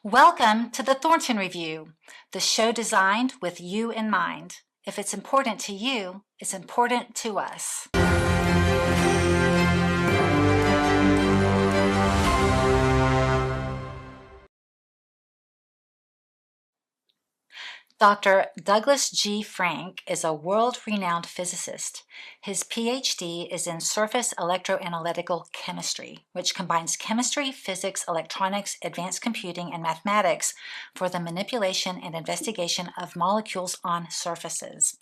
Welcome to the Thornton Review, the show designed with you in mind. If it's important to you, it's important to us. Dr. Douglas G. Frank is a world-renowned physicist. His Ph.D. is in surface-electroanalytical chemistry, which combines chemistry, physics, electronics, advanced computing, and mathematics for the manipulation and investigation of molecules on surfaces.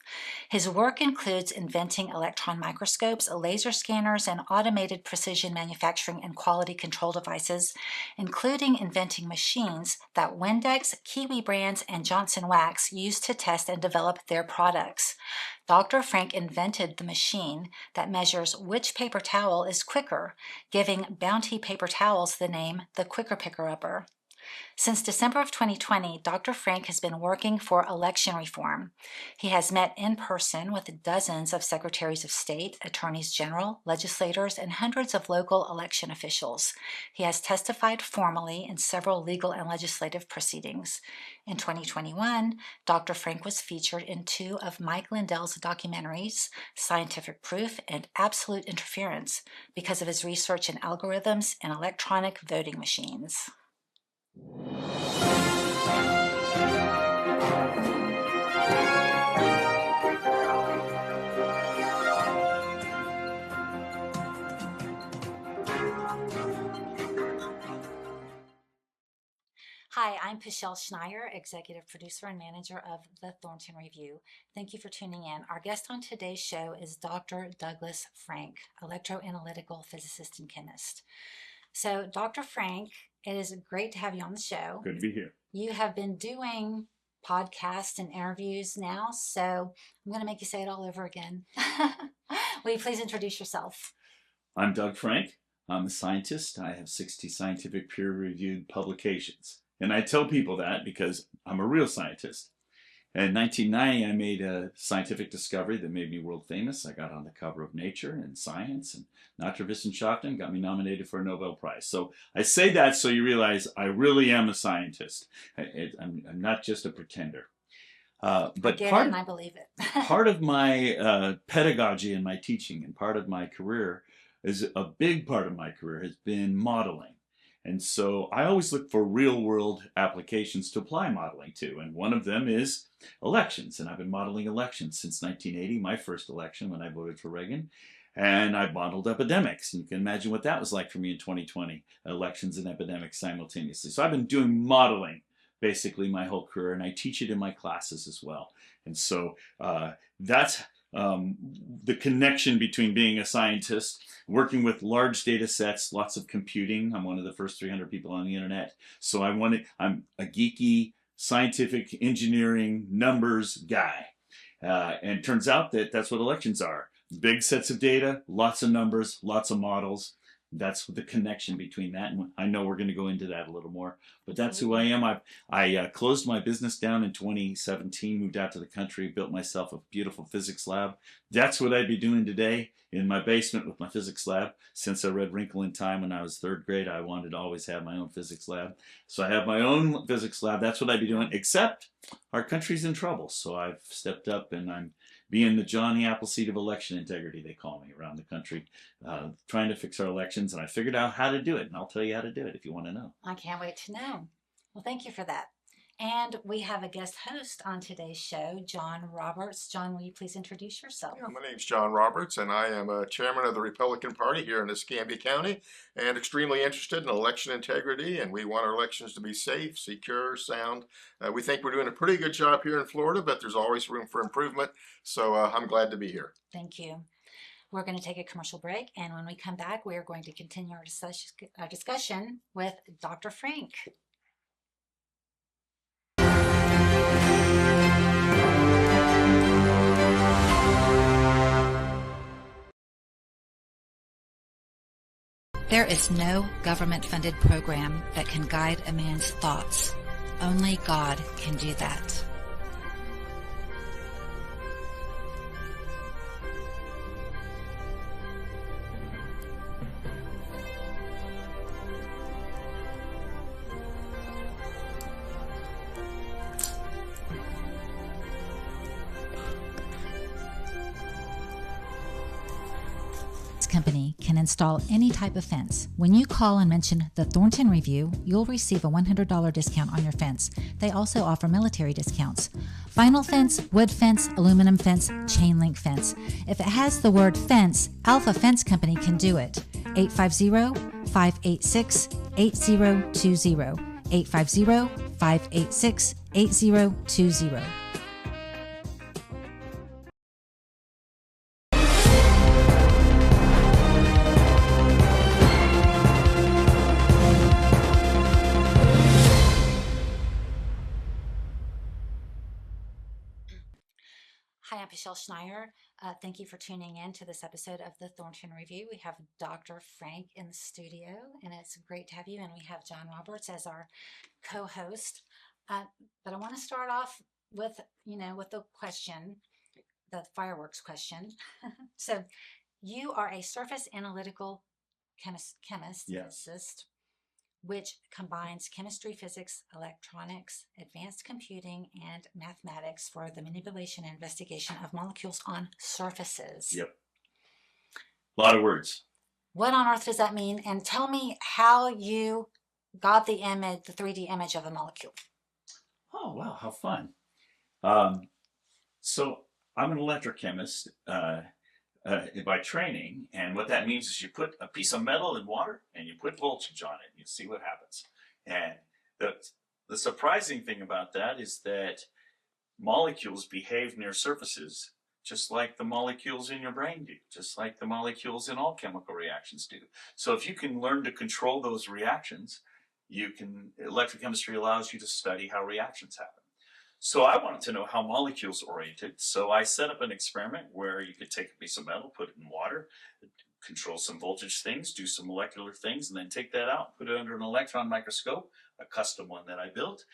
His work includes inventing electron microscopes, laser scanners, and automated precision manufacturing and quality control devices, including inventing machines that Windex, Kiwi Brands, and Johnson Wax used to test and develop their products. Dr. Frank invented the machine that measures which paper towel is quicker, giving Bounty paper towels the name the Quicker Picker-Upper. Since December of 2020, Dr. Frank has been working for election reform. He has met in person with dozens of Secretaries of State, Attorneys General, legislators, and hundreds of local election officials. He has testified formally in several legal and legislative proceedings. In 2021, Dr. Frank was featured in two of Mike Lindell's documentaries, Scientific Proof and Absolute Interference, because of his research in algorithms and electronic voting machines. Hi, I'm Pueschel Schneier, Executive Producer and Manager of the Thornton Review. Thank you for tuning in. Our guest on today's show is Dr. Douglas Frank, electroanalytical physicist and chemist. So, Dr. Frank, it is great to have you on the show. Good to be here. You have been doing podcasts and interviews now, so I'm going to make you say it all over again. Will you please introduce yourself? I'm Doug Frank. I'm a scientist. I have 60 scientific peer-reviewed publications. And I tell people that because I'm a real scientist. In 1990, I made a scientific discovery that made me world famous. I got on the cover of Nature and Science, and Naturwissenschaften got me nominated for a Nobel Prize. So I say that so you realize I really am a scientist. I'm not just a pretender. But I get it and I believe it. Part of my pedagogy and my teaching and part of my career is a big part of my career has been modeling. And so I always look for real-world applications to apply modeling to, and one of them is elections. And I've been modeling elections since 1980, my first election when I voted for Reagan. And I modeled epidemics. And you can imagine what that was like for me in 2020, elections and epidemics simultaneously. So I've been doing modeling basically my whole career, and I teach it in my classes as well. And so that's the connection between being a scientist, working with large data sets, lots of computing. I'm one of the first 300 people on the internet. So I'm a geeky scientific engineering numbers guy. And it turns out that that's what elections are. Big sets of data, lots of numbers, lots of models. That's the connection between that. And I know we're going to go into that a little more, but that's who I am. I closed my business down in 2017, moved out to the country, built myself a beautiful physics lab. That's what I'd be doing today in my basement with my physics lab. Since I read Wrinkle in Time when I was third grade, I wanted to always have my own physics lab. So I have my own physics lab. That's what I'd be doing, except our country's in trouble. So I've stepped up and I'm being the Johnny Appleseed of election integrity, they call me, around the country, trying to fix our elections. And I figured out how to do it, and I'll tell you how to do it if you want to know. I can't wait to know. Well, thank you for that. And we have a guest host on today's show, John Roberts. John, will you please introduce yourself? Yeah, my name's John Roberts, and I am a chairman of the Republican Party here in Escambia County, and extremely interested in election integrity, and we want our elections to be safe, secure, sound. We think we're doing a pretty good job here in Florida, but there's always room for improvement, so I'm glad to be here. Thank you. We're going to take a commercial break, and when we come back, we are going to continue our discussion with Dr. Frank. There is no government-funded program that can guide a man's thoughts. Only God can do that. company can install any type of fence. When you call and mention the Thornton Review, you'll receive a $100 discount on your fence. They also offer military discounts. Vinyl fence, wood fence, aluminum fence, chain link fence. If it has the word fence, Alpha Fence Company can do it. 850-586-8020. 850-586-8020. Hi, I'm Schneier. Thank you for tuning in to this episode of the Thornton Review. We have Dr. Frank in the studio, and it's great to have you. And we have John Roberts as our co-host. But I want to start off with, with the question, the fireworks question. So you are a surface analytical chemist, Yes. physicist, which combines chemistry, physics, electronics, advanced computing, and mathematics for the manipulation and investigation of molecules on surfaces. Yep. A lot of words. What on earth does that mean? And tell me how you got the image, the 3D image of a molecule. Oh, wow, how fun. So I'm an electrochemist by training, and what that means is you put a piece of metal in water and you put voltage on it and you see what happens. And the surprising thing about that is that molecules behave near surfaces just like the molecules in your brain do, just like the molecules in all chemical reactions do. So if you can learn to control those reactions, electrochemistry allows you to study how reactions happen. So I wanted to know how molecules oriented. So I set up an experiment where you could take a piece of metal, put it in water, control some voltage things, do some molecular things, and then take that out, put it under an electron microscope, a custom one that I built.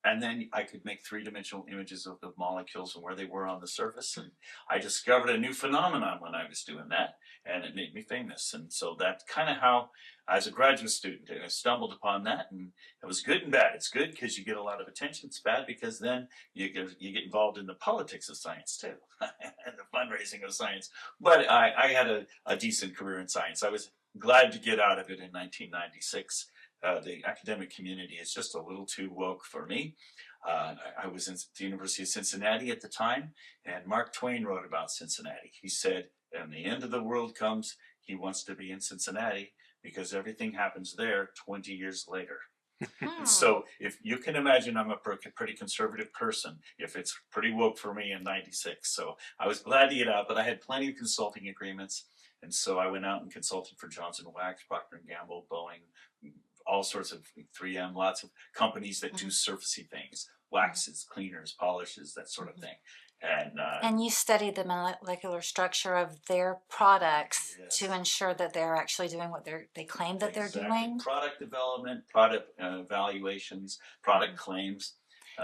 And then I could make three-dimensional images of the molecules and where they were on the surface. And I discovered a new phenomenon when I was doing that, and it made me famous. And so that's kind of how, as a graduate student, I stumbled upon that, and it was good and bad. It's good because you get a lot of attention. It's bad because then you get involved in the politics of science too, and the fundraising of science. But I had a decent career in science. I was glad to get out of it in 1996. The academic community is just a little too woke for me. I was in the University of Cincinnati at the time, and Mark Twain wrote about Cincinnati. He said, when the end of the world comes, he wants to be in Cincinnati because everything happens there 20 years later. So if you can imagine, I'm a pretty conservative person, if it's pretty woke for me in 96. So I was glad to get out, but I had plenty of consulting agreements. And so I went out and consulted for Johnson Wax, Procter & Gamble, Boeing, all sorts of 3M, lots of companies that do surfacey things, waxes, cleaners, polishes, that sort of thing. And you study the molecular structure of their products to ensure that they're actually doing what they claim that they're doing. Product development, product evaluations, product claims.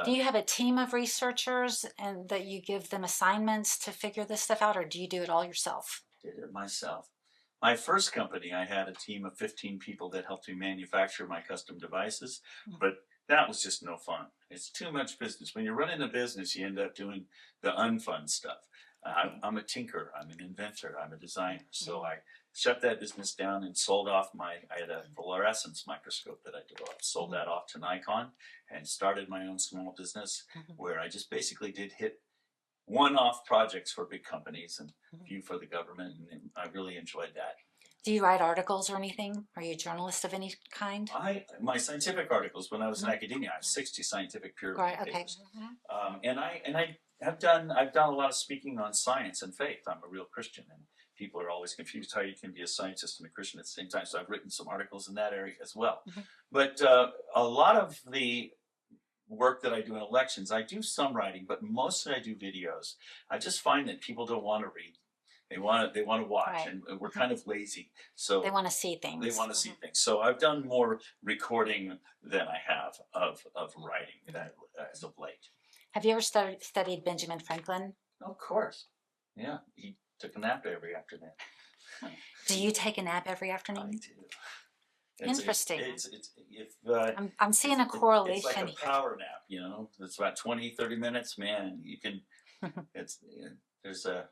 Do you have a team of researchers and that you give them assignments to figure this stuff out, or do you do it all yourself? Did it myself. My first company, I had a team of 15 people that helped me manufacture my custom devices, but that was just no fun. It's too much business. When you're running a business, you end up doing the unfun stuff. I'm a tinker, I'm an inventor, I'm a designer. So I shut that business down and sold off I had a fluorescence microscope that I developed, sold that off to Nikon and started my own small business where I just basically did hit one-off projects for big companies and a few for the government, and I really enjoyed that. Do you write articles or anything? Are you a journalist of any kind? My scientific articles, when I was in academia, I have 60 scientific peer-reviewed papers. And I've done a lot of speaking on science and faith. I'm a real Christian, and people are always confused how you can be a scientist and a Christian at the same time. So I've written some articles in that area as well. But a lot of the work that I do in elections, I do some writing, but mostly I do videos. I just find that people don't want to read. They want to watch, and we're kind of lazy. So they want to see things. They want to see things. So I've done more recording than I have of writing as of late. Have you ever studied Benjamin Franklin? Of course. Yeah, he took a nap every afternoon. Do you take a nap every afternoon? I do. Interesting. If I'm seeing a correlation. It's like a power nap, you know. It's about 20, 30 minutes. Man, you can. There's a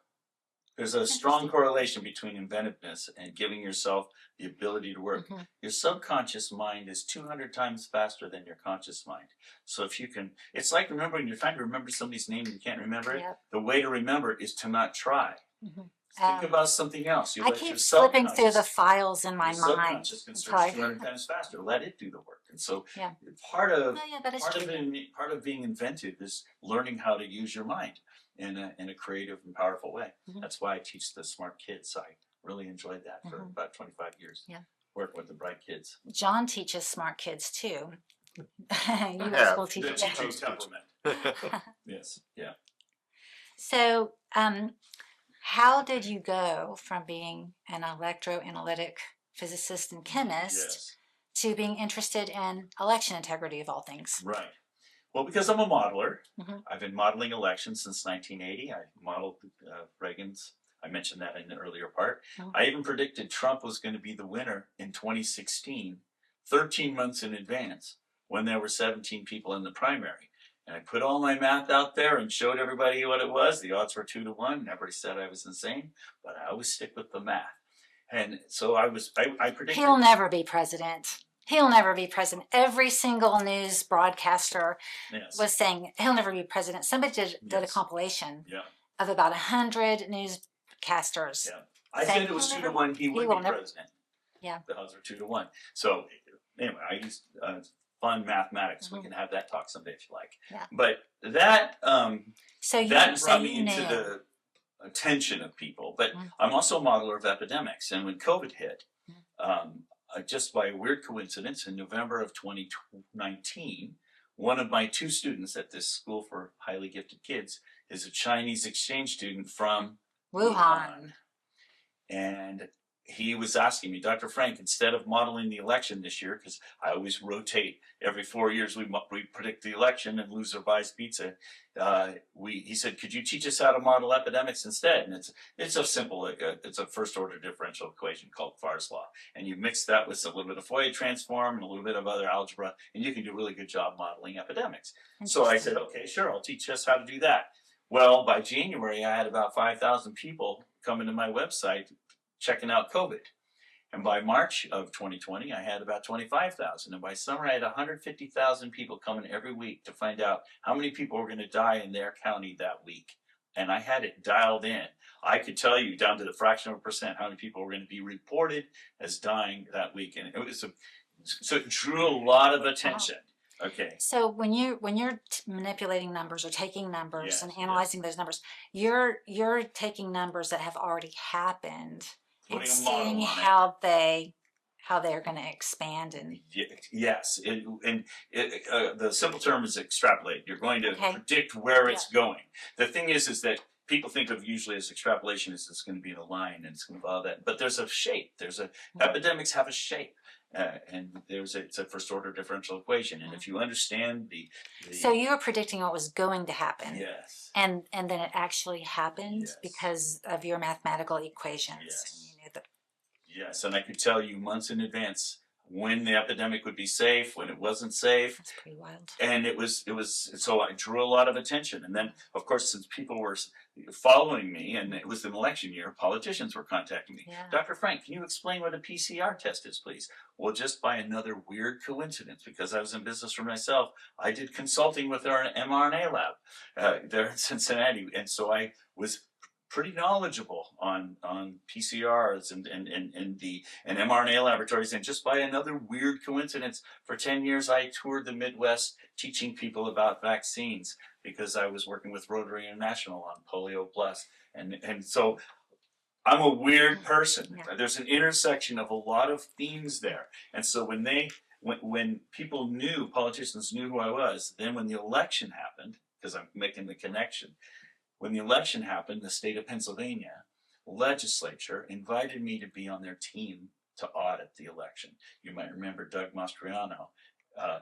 There's a strong correlation between inventiveness and giving yourself the ability to work. Your subconscious mind is 200 times faster than your conscious mind. So if you can, it's like remembering, you're trying to remember somebody's name and you can't remember it. The way to remember it is to not try. Think about something else. You I let keep your flipping through the subconscious, files in my your mind. subconscious can search 200 times faster. Let it do the work. And so part of being inventive is learning how to use your mind in a creative and powerful way. That's why I teach the smart kids. I really enjoyed that for about 25 years. Working with the bright kids. John teaches smart kids too. You will teach the teaching temperament. Yes. Yeah. So, how did you go from being an electroanalytic physicist and chemist to being interested in election integrity of all things? Right. Well, because I'm a modeler. I've been modeling elections since 1980. I modeled Reagan's. I mentioned that in the earlier part. I even predicted Trump was going to be the winner in 2016, 13 months in advance, when there were 17 people in the primary. And I put all my math out there and showed everybody what it was. The odds were 2 to 1. Everybody said I was insane, but I always stick with the math. And so I predicted. He'll never be president. He'll never be president. Every single news broadcaster was saying he'll never be president. Somebody did a compilation of about 100 newscasters. I said it was 2 to 1. He would be president. The odds were 2 to 1. So anyway, I used fun mathematics. We can have that talk someday if you like. But that that brought me into the attention of people. But I'm also a modeler of epidemics. And when COVID hit, just by a weird coincidence, in November of 2019, one of my 2 students at this school for highly gifted kids is a Chinese exchange student from Wuhan. And he was asking me, Dr. Frank, instead of modeling the election this year, because I always rotate every 4 years, we predict the election and loser buys pizza. He said, could you teach us how to model epidemics instead? And it's a simple, it's a first order differential equation called Farr's law. And you mix that with a little bit of Fourier transform and a little bit of other algebra, and you can do a really good job modeling epidemics. So I said, okay, sure, I'll teach us how to do that. Well, by January, I had about 5,000 people coming to my website checking out COVID. And by March of 2020, I had about 25,000. And by summer, I had 150,000 people coming every week to find out how many people were going to die in their county that week. And I had it dialed in. I could tell you down to the fraction of a percent how many people were going to be reported as dying that week. And it was so it drew a lot of attention. Okay. So when you're manipulating numbers or taking numbers and analyzing those numbers, you're taking numbers that have already happened and seeing how they're going to expand and the simple term is extrapolate. You're going to predict where it's going. The thing is that people think of usually as extrapolation is it's going to be in a line and it's going to follow that, but there's a shape. Epidemics have a shape. And it's a first order differential equation, and if you understand the so you were predicting what was going to happen, and then it actually happened because of your mathematical equations. Yes, and I could tell you months in advance when the epidemic would be safe, when it wasn't safe. That's pretty wild. And it was so I drew a lot of attention, and then of course since people were following me, and it was an election year, politicians were contacting me. Dr. Frank, can you explain what a PCR test is, please? Well, just by another weird coincidence, because I was in business for myself, I did consulting with our mRNA lab there in Cincinnati, and so I was pretty knowledgeable on PCRs and mRNA laboratories, and just by another weird coincidence, for 10 years I toured the Midwest teaching people about vaccines because I was working with Rotary International on Polio Plus, and so I'm a weird person. There's an intersection of a lot of themes there, and so when people knew, politicians knew who I was, then when the election happened, because I'm making the connection. When the election happened, the state of Pennsylvania legislature invited me to be on their team to audit the election. You might remember Doug Mastriano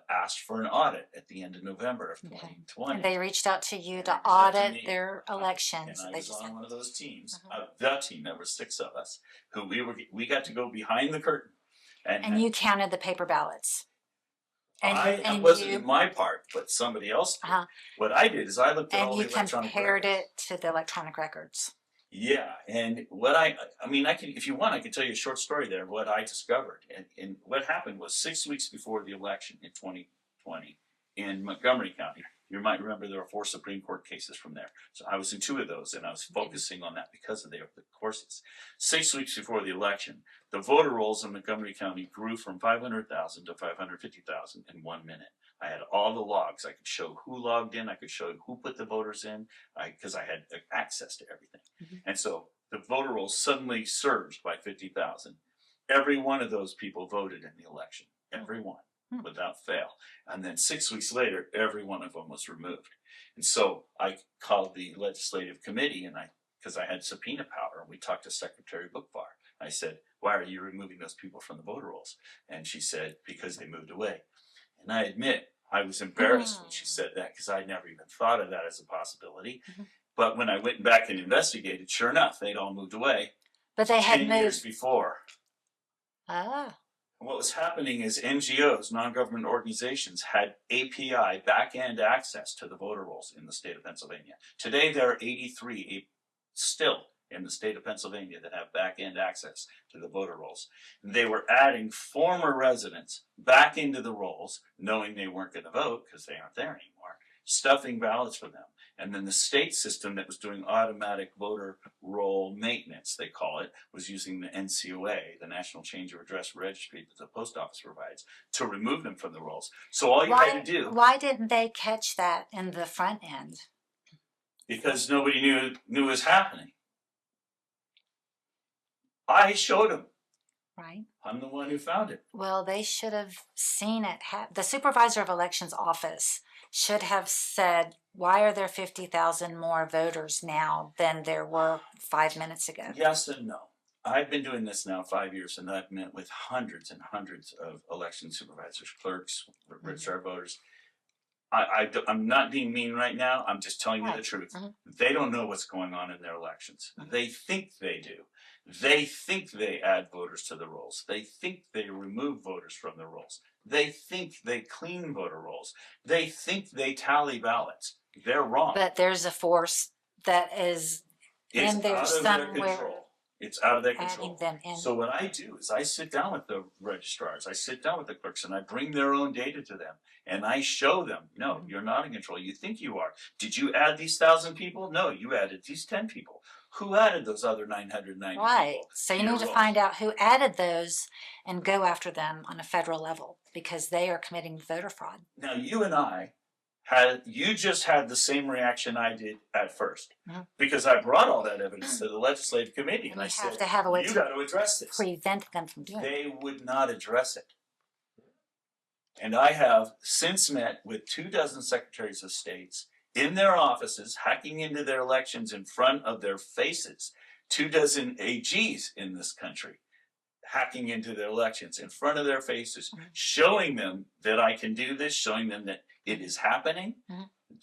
asked for an audit at the end of November of 2020. And they reached out to you to audit their elections. And I was on one of those teams, the team. There were 6 of us who we got to go behind the curtain. And you counted the paper ballots. It wasn't my part, but somebody else did. What I did is I looked at all the electronic records. And you compared it to the electronic records. Yeah, and what I mean, I can, if you want, I can tell you a short story there of what I discovered. And what happened was 6 weeks before the election in 2020 in Montgomery County. You might remember there were 4 Supreme Court cases from there. So I was in 2 of those, and I was focusing on that because of the courses. 6 weeks before the election, the voter rolls in Montgomery County grew from 500,000 to 550,000 in 1 minute. I had all the logs. I could show who logged in. I could show who put the voters in, because I had access to everything. And so the voter rolls suddenly surged by 50,000. Every one of those people voted in the election. Every one, without fail. And then 6 weeks later, every one of them was removed. And so I called the legislative committee, and because I had subpoena power, and we talked to Secretary Bookvar. I said, "Why are you removing those people from the voter rolls?" And she said, "Because they moved away." And I admit, I was embarrassed when she said that, because I'd never even thought of that as a possibility. But when I went back and investigated, sure enough, they'd all moved away. But they had 10 years before. Ah. What was happening is NGOs, non-government organizations, had API back-end access to the voter rolls in the state of Pennsylvania. Today, there are 83 still in the state of Pennsylvania that have back-end access to the voter rolls. They were adding former residents back into the rolls, knowing they weren't going to vote because they aren't there anymore, stuffing ballots for them. And then the state system that was doing automatic voter roll maintenance, they call it, was using the NCOA, the National Change of Address Registry that the post office provides, to remove them from the rolls. So all you had to do... Why didn't they catch that in the front end? Because nobody knew it was happening. I showed them. Right. I'm the one who found it. Well, they should have seen it. The Supervisor of Elections office should have said, "Why are there 50,000 more voters now than there were 5 minutes ago?" Yes and no. I've been doing this now 5 years, and I've met with hundreds and hundreds of election supervisors, clerks, registrar voters. I'm not being mean right now. I'm just telling you the truth. They don't know what's going on in their elections. They think they do. They think they add voters to the rolls. They think they remove voters from the rolls. They think they clean voter rolls. They think they tally ballots. They're wrong. But there's a force that is in there somewhere. It's out of their control. Them in. So what I do is I sit down with the registrars, I sit down with the clerks, and I bring their own data to them. And I show them, no, you're not in control. You think you are. Did you add these 1,000 people? No, you added these 10 people. Who added those other 990 right. people? So you need to find out who added those and go after them on a federal level, because they are committing voter fraud. Now, you and I you just had the same reaction I did at first, because I brought all that evidence to the legislative committee, and I said, you got to address this. Prevent them from doing it. They would not address it. And I have since met with 24 Secretaries of States in their offices, hacking into their elections in front of their faces. 24 AGs in this country hacking into their elections in front of their faces, showing them that I can do this, showing them that it is happening.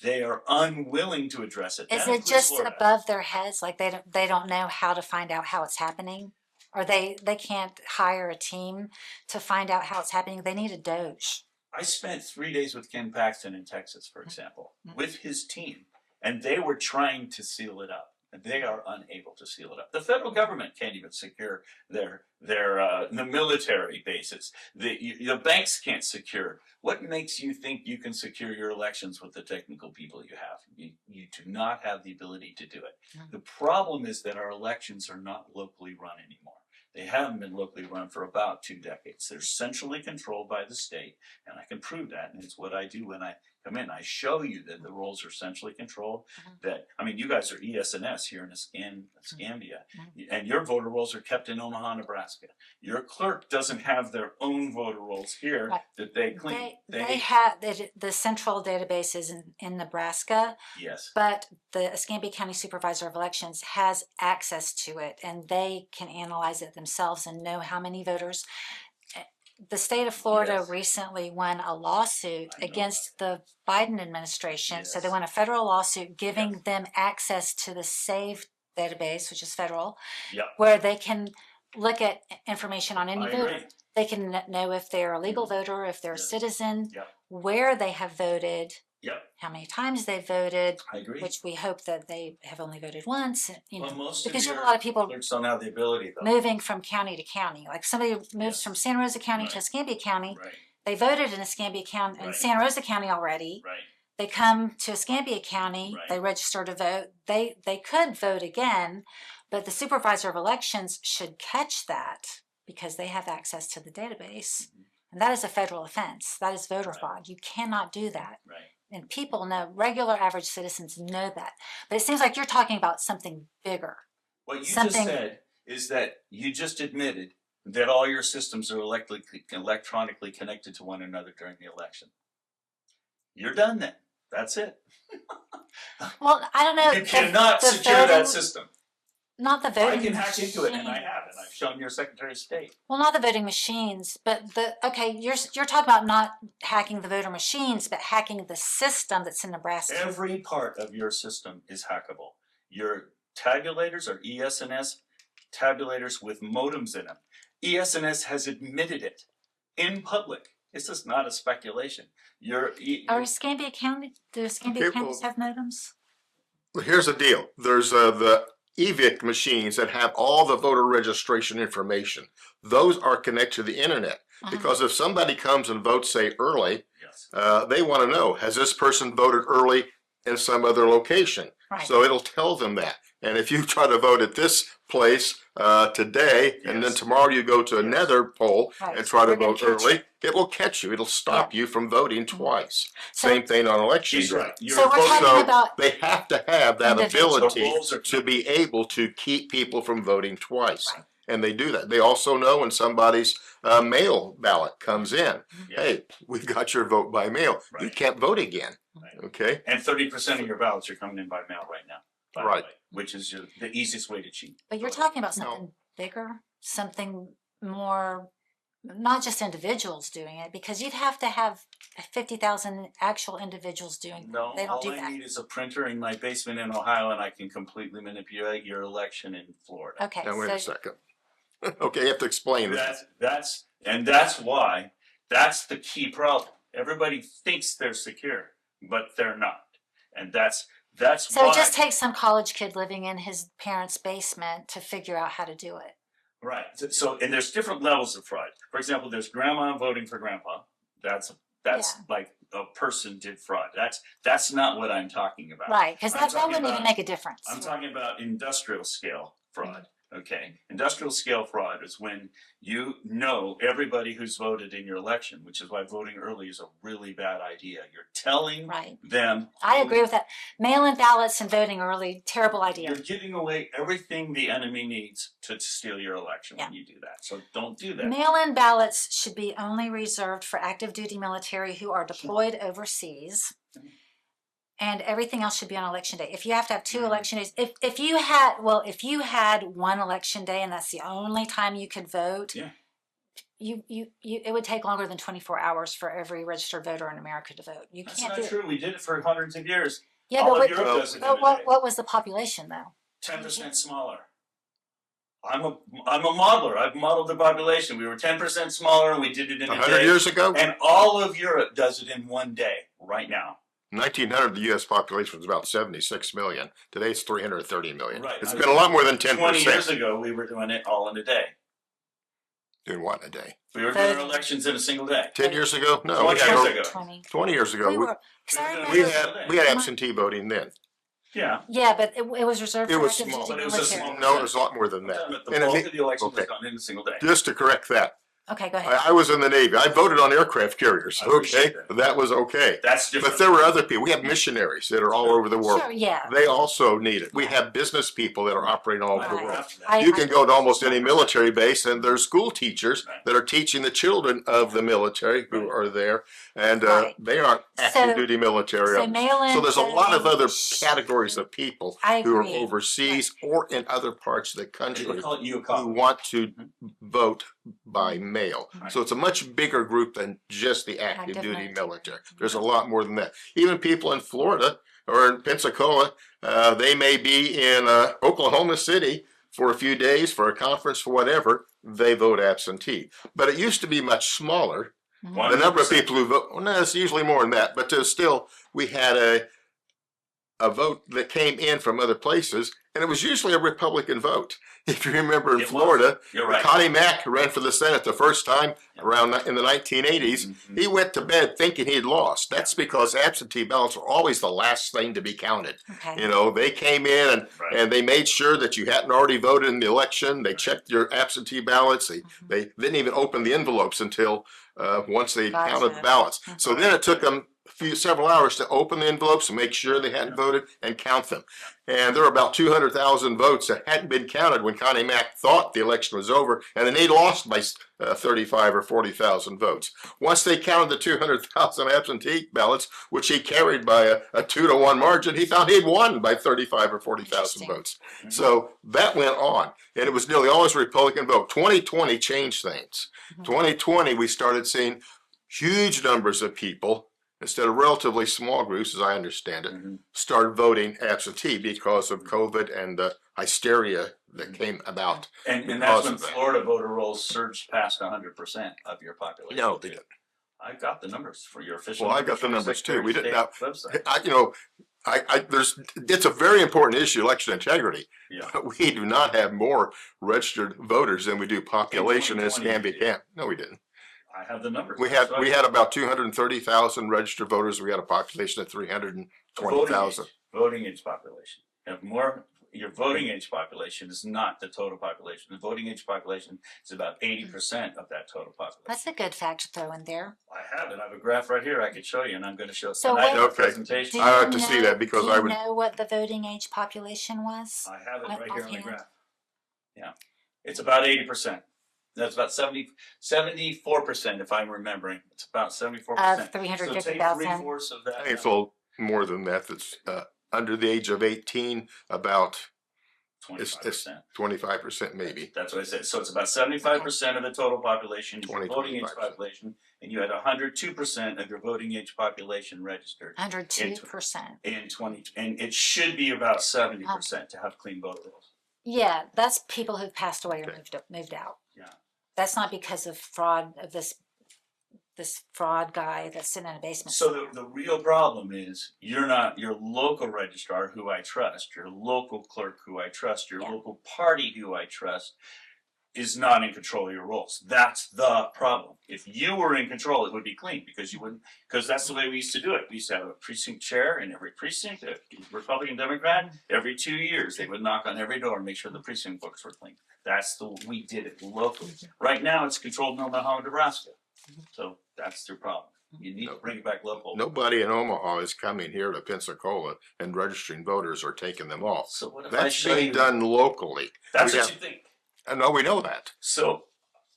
They are unwilling to address it. Is it just above their heads, like they don't know how to find out how it's happening? Or they can't hire a team to find out how it's happening? They need a Doge. I spent 3 days with Ken Paxton in Texas, for example, with his team, and they were trying to seal it up. And they are unable to seal it up. The federal government can't even secure the military bases. The banks can't secure. What makes you think you can secure your elections with the technical people you have? You do not have the ability to do it. The problem is that our elections are not locally run anymore. They haven't been locally run for about 2 decades. They're centrally controlled by the state, and I can prove that, and it's what I do when I come in. I show you that the rolls are centrally controlled. That, I mean, you guys are ES&S here in Escambia, and your voter rolls are kept in Omaha, Nebraska. Your clerk doesn't have their own voter rolls here that they clean. They have the central database is in Nebraska. Yes. But the Escambia County Supervisor of Elections has access to it, and they can analyze it themselves and know how many voters. The state of Florida recently won a lawsuit against the Biden administration. So they won a federal lawsuit giving them access to the SAVE database, which is federal, where they can look at information on any voter. They can know if they're a legal voter, if they're a citizen, where they have voted, Yep, how many times they voted, I agree. which we hope that they have only voted once, Well, most because of you have your a lot of people clerks don't have the ability, though. moving from county to county. Like somebody moves Yes. from Santa Rosa County Right. to Escambia County. Right, They voted in Escambia County, in Right. Santa Rosa County already. right, They come to Escambia County, Right. they register to vote. They could vote again, but the supervisor of elections should catch that because they have access to the database. Mhm. And that is a federal offense. That is voter Right. fraud. You cannot do that. right. And people know, regular average citizens know that. But it seems like you're talking about something bigger. What you Something- just said is that you just admitted that all your systems are electronically connected to one another during the election. You're done then. That's it. Well, I don't know. You cannot secure that system. Not the voting I can hack into it, and I machines. have, and I've shown your Secretary of State. Well, not the voting machines, but okay, you're talking about not hacking the voter machines, but hacking the system that's in Nebraska. Every part of your system is hackable. Your tabulators are ES&S tabulators with modems in them. ES&S has admitted it in public. This is not a speculation. Are Escambia County? Do Escambia counties have modems? Here's the deal. There's the EVIC machines that have all the voter registration information. Those are connected to the internet. Because if somebody comes and votes, say, early, Yes. they want to know, has this person voted early in some other location? Right. So it'll tell them that. And if you try to vote at this place today, and then Yes. tomorrow you go to another poll Right. and try to They're gonna vote catch early, it will catch you. It'll stop you from voting twice. So- Same thing on election She's day. right. So we're talking So about they have to have that individuals. ability The rules are to be able to keep people from voting twice. Right. And they do that. They also know when somebody's mail ballot comes in, Yeah. hey, we've got your vote by mail. You Right. can't vote again. Right. Okay? And 30% of your ballots are coming in by mail right now. By the Right. way, which is the easiest way to cheat. But you're talking about No. something bigger, something more, not just individuals doing it, because you'd have to have 50,000 actual individuals doing No, They don't all do I that. need is a printer in my basement in Ohio, and I can completely manipulate your election in Florida. Okay, Now, wait a so second. Okay, you have to explain that. That's why that's the key problem. Everybody thinks they're secure, but they're not, and that's why. it just takes some college kid living in his parents' basement to figure out how to do it. Right. So, and there's different levels of fraud. For example, there's grandma voting for grandpa. That's Yeah. like a person did fraud. That's not what I'm talking about. Right, because I'm that talking wouldn't even about- make a difference. I'm talking about industrial scale fraud. Okay. Industrial scale fraud is when you know everybody who's voted in your election, which is why voting early is a really bad idea. You're telling Right. them. I agree with that. Mail-in ballots and voting early, terrible idea. You're giving away everything the enemy needs to steal your election when you do that. So don't do that. Mail-in ballots should be only reserved for active duty military who are deployed overseas. And everything else should be on election day. If you have to have two election days, if you had one election day and that's the only time you could vote, Yeah. it would take longer than 24 hours for every registered voter in America to vote. You That's can't not do it. true. We did it for hundreds of years. Yeah, All but, of Europe does it in a day. what was the population though? 10% smaller. I'm a modeler. I've modeled the population. We were 10% smaller, and we did it in a 100 day. years ago, And all of Europe does it in one day right now. 1900, the U.S. population was about 76 million. Today it's 330 million. Right. It's been a lot more than 10%. 20 years ago, we were doing it all in a day. Doing what in a day? We were doing our elections in a single day. 10 years ago? No, 20 we had, years ago. 20 years ago. We We, were, 'cause I We we remember- had we had absentee voting then. Yeah. yeah, but it was reserved It for was active small, duty but it was a military. small- No, it was a lot more than I'm that. talking about the And bulk it- of the elections okay. was done in a single day. Just to correct that, Okay, go ahead. I was in the Navy. I voted on aircraft carriers. I appreciate Okay, that. that was okay. That's different. But there were other people. We have missionaries that are all over the world. Sure, yeah. They also need it. We have business people that are operating all over the Right. world. You can go to almost any military base, and there's school teachers Right. that are teaching the children of the military who are there, and Right. they aren't active duty military. So mail-in So there's a lot of other voting- categories of people I who are agree. overseas or in other parts of the country They call it who UCOP. want to vote by mail. Right. So it's a much bigger group than just the active Active duty military. military. There's a lot more than that. Even people in Florida or in Pensacola, they may be in Oklahoma City for a few days for a conference for whatever, they vote absentee. But it used to be much smaller. The number of people who vote, well, no, it's usually more than that, but there's still, we had a vote that came in from other places, and it was usually a Republican vote. If you remember in Florida, Right. Connie Mack ran for the Senate the first time around in the 1980s. He went to bed thinking he'd lost. That's because absentee ballots are always the last thing to be counted. Okay. You know, they came in and they made sure that you hadn't already voted in the election. They checked your absentee ballots. They didn't even open the envelopes until once they counted the ballots. So then it took them several hours to open the envelopes and make sure they hadn't voted and count them. And there were about 200,000 votes that hadn't been counted when Connie Mack thought the election was over, and then they lost by 35 or 40,000 votes. Once they counted the 200,000 absentee ballots, which he carried by a 2-to-1 margin, he found he'd won by 35 or 40,000 votes. So that went on, and it was nearly always a Republican vote. 2020 changed things. 2020, we started seeing huge numbers of people, instead of relatively small groups, as I understand it, started voting absentee because of COVID and the hysteria that came about. And that's when Florida voter rolls surged past 100% of your population. No, they didn't. I got the numbers for your official. Well, I got the numbers too. We didn't have. Website. It's a very important issue, election integrity. Yeah. But we do not have more registered voters than we do population in Escambia County. No, we didn't. I have the numbers. We had about 230,000 registered voters. We had a population of 320,000. Voting age population. Your voting age population is not the total population. The voting age population is about 80% of that total population. That's a good fact to throw in there. I have it. I have a graph right here I could show you, and I'm going to show So tonight in the Okay. presentation. I have to see that because do I you would. know what the voting age population was? I have it right here on the Offhand? graph. Yeah. It's about 80%. That's about 74%, if I'm remembering. It's about 74%. Of 350,000. So take 3/4 of that. I think it's a little more than that. That's under the age of 18, about 25%. 25% maybe. That's what I said. So it's about 75% of the total population is your voting age 25%. population, and you had 102% of your voting age population registered 102%. in 20, and it should be about 70% to have clean voter rolls. Yeah, that's people who've passed away or moved out. Yeah. That's not because of fraud of this fraud guy that's sitting in a basement. So the real problem is you're not your local registrar who I trust, your local clerk who I trust, your local party who I trust is not in control of your rolls. That's the problem. If you were in control, it would be clean because that's the way we used to do it. We used to have a precinct chair in every precinct, a Republican, Democrat. Every 2 years, they would knock on every door and make sure the precinct books were clean. We did it locally. Right now, it's controlled in Omaha, Nebraska. So that's their problem. You need to bring it back local. Nobody in Omaha is coming here to Pensacola and registering voters or taking them off. So what if That's being done locally. That's what you think. No, we know that. So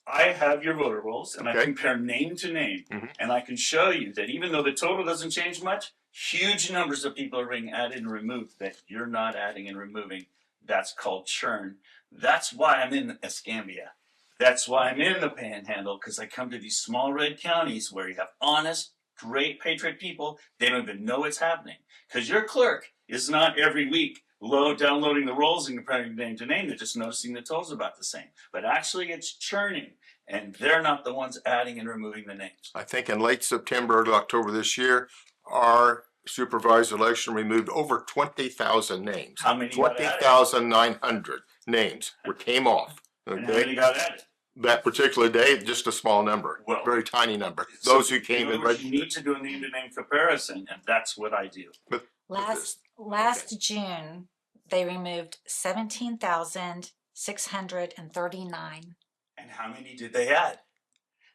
I have your voter rolls, and I compare name to name, and I can show you that even though the total doesn't change much, huge numbers of people are being added and removed that you're not adding and removing. That's called churn. That's why I'm in Escambia. That's why I'm in the Panhandle, because I come to these small red counties where you have honest, great patriot people. They don't even know what's happening. Because your clerk is not every week downloading the rolls and comparing name to name. They're just noticing the totals about the same. But actually it's churning, and they're not the ones adding and removing the names. I think in late September to October this year, our supervised election removed over 20,000 names. How many? 20,900 names came off. And how many got added? That particular day, just a small number, very tiny number. Those who came in registered. You need to do a name-to-name comparison, and that's what I do. Last June, they removed 17,639. And how many did they add?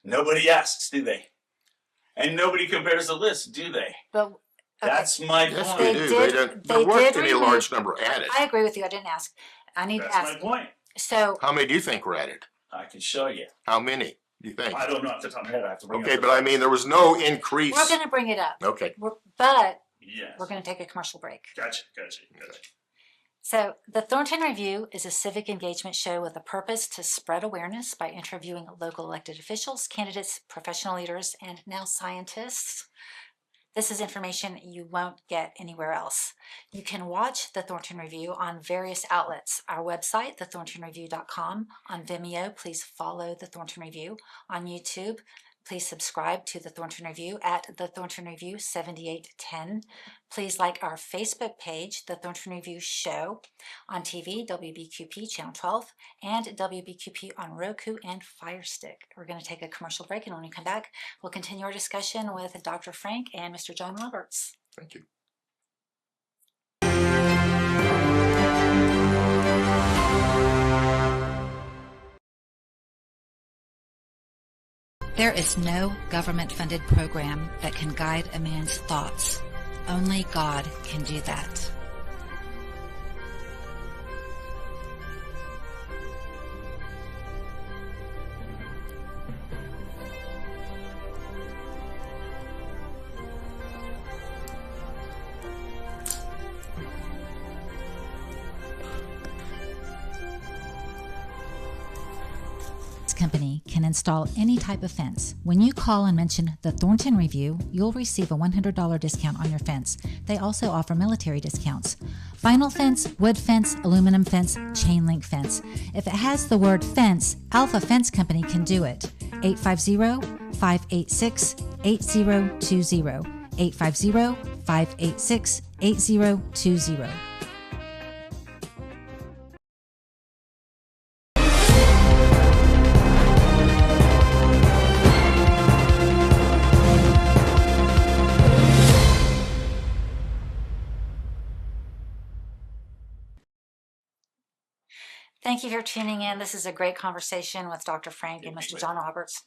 Nobody asks, do they? And nobody compares the list, do they? But that's my point. Yes, they do. There weren't any large number added. I agree with you. I didn't ask. I need to ask. That's my point. So how many do you think were added? I can show you. How many do you think? I don't know off the top of my head. I have to bring but I mean, there was no increase. we're going to bring it up. Okay. But yes. We're going to take a commercial break. Gotcha. So the Thornton Review is a civic engagement show with a purpose to spread awareness by interviewing local elected officials, candidates, professional leaders, and now scientists. This is information you won't get anywhere else. You can watch the Thornton Review on various outlets. Our website, thethorntonreview.com. On Vimeo, please follow the Thornton Review. On YouTube, Please subscribe to the Thornton Review at the Thornton Review 7810. Please like our Facebook page, the Thornton Review Show, on TV, WBQP Channel 12, and WBQP on Roku and Fire Stick. We're going to take a commercial break, and when we come back, we'll continue our discussion with Dr. Frank and Mr. John Roberts. Thank you. There is no government-funded program that can guide a man's thoughts. Only God can do that. Company can install any type of fence. When you call and mention the Thornton Review, you'll receive a $100 discount on your fence. They also offer military discounts. Vinyl fence, wood fence, aluminum fence, chain link fence. If it has the word fence, Alpha Fence Company can do it. 850-586-8020. 850-586-8020. Thank you for tuning in. This is a great conversation with Dr. Frank and Mr. John Roberts.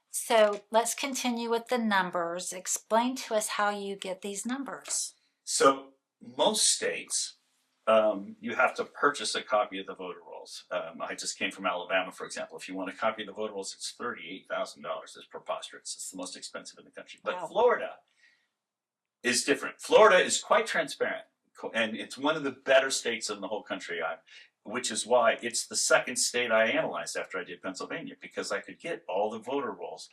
So let's continue with the numbers. Explain to us how you get these numbers. So most states, you have to purchase a copy of the voter rolls. I just came from Alabama, for example. If you want a copy of the voter rolls, it's $38,000. It's preposterous. It's the most expensive in the country. But Wow. Florida is different. Florida is quite transparent, and it's one of the better states in the whole country. Which is why it's the second state I analyzed after I did Pennsylvania, because I could get all the voter rolls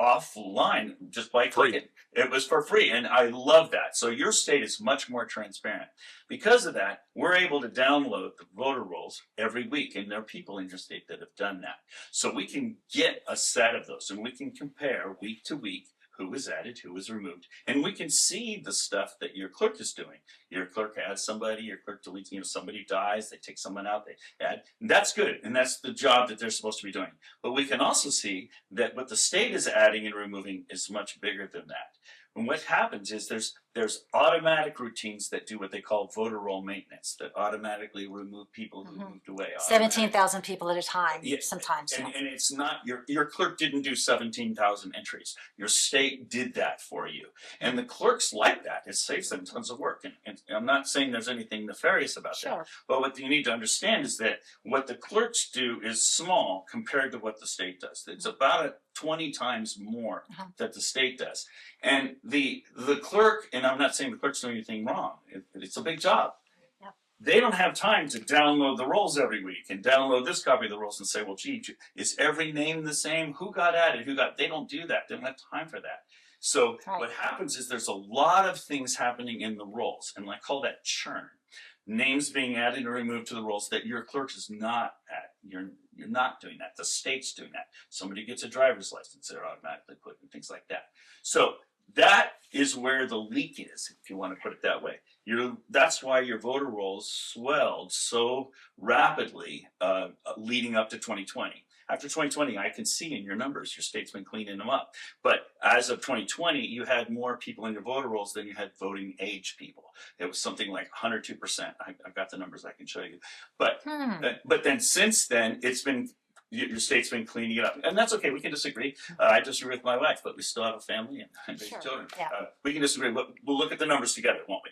offline just by clicking. It was for free, and I love that. So your state is much more transparent. Because of that, we're able to download the voter rolls every week, and there are people in your state that have done that. So we can get a set of those, and we can compare week to week who was added, who was removed, and we can see the stuff that your clerk is doing. Your clerk adds somebody, your clerk deletes, somebody dies, they take someone out, they add. And that's good, and that's the job that they're supposed to be doing. But we can also see that what the state is adding and removing is much bigger than that. And what happens is there's automatic routines that do what they call voter roll maintenance, that automatically remove people who moved away. 17,000 people at a time, sometimes. And it's not, your clerk didn't do 17,000 entries. Your state did that for you. And the clerks like that. It saves them tons of work. And I'm not saying there's anything nefarious about that. But what you need to understand is that what the clerks do is small compared to what the state does. It's about 20 times more that the state does. And the clerk, and I'm not saying the clerk's doing anything wrong, it's a big job. They don't have time to download the rolls every week and download this copy of the rolls and say, well, gee, is every name the same? Who got added? They don't do that. They don't have time for that. So what happens is there's a lot of things happening in the rolls, and I call that churn. Names being added and removed to the rolls that your clerk is not at. You're not doing that. The state's doing that. Somebody gets a driver's license, they're automatically put in, things like that. So that is where the leak is, if you want to put it that way. That's why your voter rolls swelled so rapidly leading up to 2020. After 2020, I can see in your numbers, your state's been cleaning them up. But as of 2020, you had more people in your voter rolls than you had voting age people. It was something like 102%. I've got the numbers I can show you. But then since then, your state's been cleaning it up. And that's okay, we can disagree. I disagree with my wife, but we still have a family and children. We can disagree, but we'll look at the numbers together, won't we?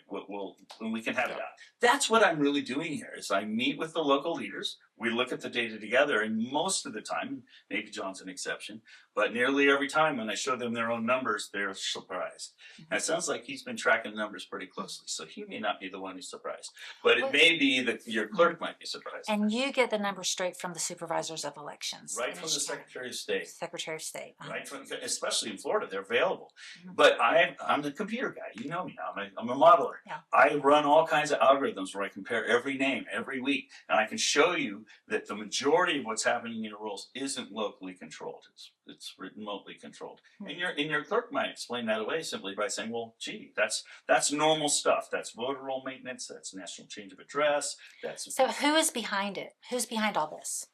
We can have that. That's what I'm really doing here, is I meet with the local leaders, we look at the data together, and most of the time, maybe John's an exception, but nearly every time when I show them their own numbers, they're surprised. And it sounds like he's been tracking the numbers pretty closely, so he may not be the one who's surprised. But it may be that your clerk might be surprised. And you get the numbers straight from the supervisors of elections. Right from the Secretary of State. Secretary of State. Right from, especially in Florida, they're available. But I'm the computer guy. You know me now. I'm a modeler. I run all kinds of algorithms where I compare every name every week, and I can show you that the majority of what's happening in your rolls isn't locally controlled. It's remotely controlled. And your clerk might explain that away simply by saying, well, gee, that's normal stuff. That's voter roll maintenance. That's national change of address. So who is behind it? Who's behind all this?